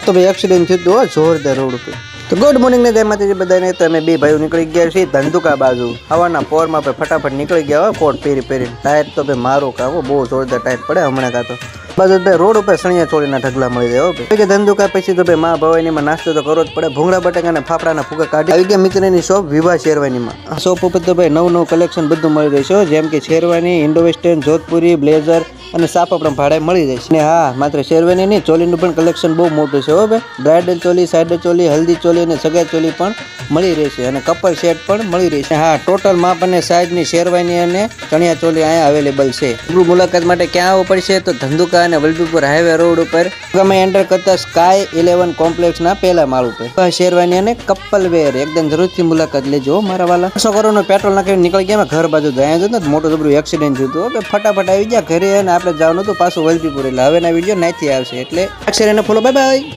તો ભાઈ એક્સિડન્ટ થયું હતું જોરદાર રોડ ઉપર. તો ગુડ મોર્નિંગ ને જય માતાજી બધાને. તો અમે બે ભાઈઓ નીકળી ગયા છીએ ધંધુકા બાજુ. હવાના પોરમાં ફટાફટ નીકળી ગયા કોટ પહેરી. ટાયર તો ભાઈ મારો કાવો બહુ જોરદાર ટાયર પડે હમણાં કાતો બાજુ ભાઈ રોડ ઉપર સણિયા ચોળીના ઢગલા મળી જાય ભાઈ. ધંધુકા પછી તો ભાઈ મા ભવાનીમાં નાસ્તો તો કરવો જ પડે. ભૂંગળા બટાકા અને ફાફડાના ફૂગા કાઢી આવી ગયા મિત્રની શોપ વિવાહ શેરવાનીમાં. શોપ ઉપર તો ભાઈ નવું કલેક્શન બધું મળી રહેશે, જેમ કે sherwani, Indo western, Jodhpuri, blazer અને સાપા પણ ભાડે મળી રહેશે. ને હા, માત્ર શેરવાની નહીં, ચોલીનું પણ કલેક્શન બહુ મોટું છે હો ભાઈ. બ્રાઇડલ ચોલી, સાઇડર ચોલી, હલ્દી ચોલી અને સગાઈ ચોલી પણ મળી રહેશે અને કપલ સેટ પણ મળી રહેશે. હા, ટોટલ માપ અને સાઇઝની શેરવાની અને ચણિયા ચોલી અહીંયા અવેલેબલ છે. મુલાકાત માટે ક્યાં આવવું પડશે? તો ધંધુકા અને વલભીપુર હાઈવે રોડ ઉપર તમે એન્ટર કરતા સ્કાય 11 કોમ્પ્લેક્સના પહેલા માળ ઉપર શેરવાની અને કપલ વેર એકદમ જરૂરથી મુલાકાત લેજો મારા વાલા. 100 કરોડનો પેટ્રોલ નાખીને નીકળી ગયા ઘર બાજુ. અહીંયા જતો મોટું જબરું એક્સિડન્ટ થયું હતું. ફટાફટ આવી ગયા ઘરે અને આપણે જવાનું હતું પાછું વલભીપુર. એટલે હવેના વિડીયો નાથી આવશે એટલે અક્ષર એને ફોલો. Bye bye.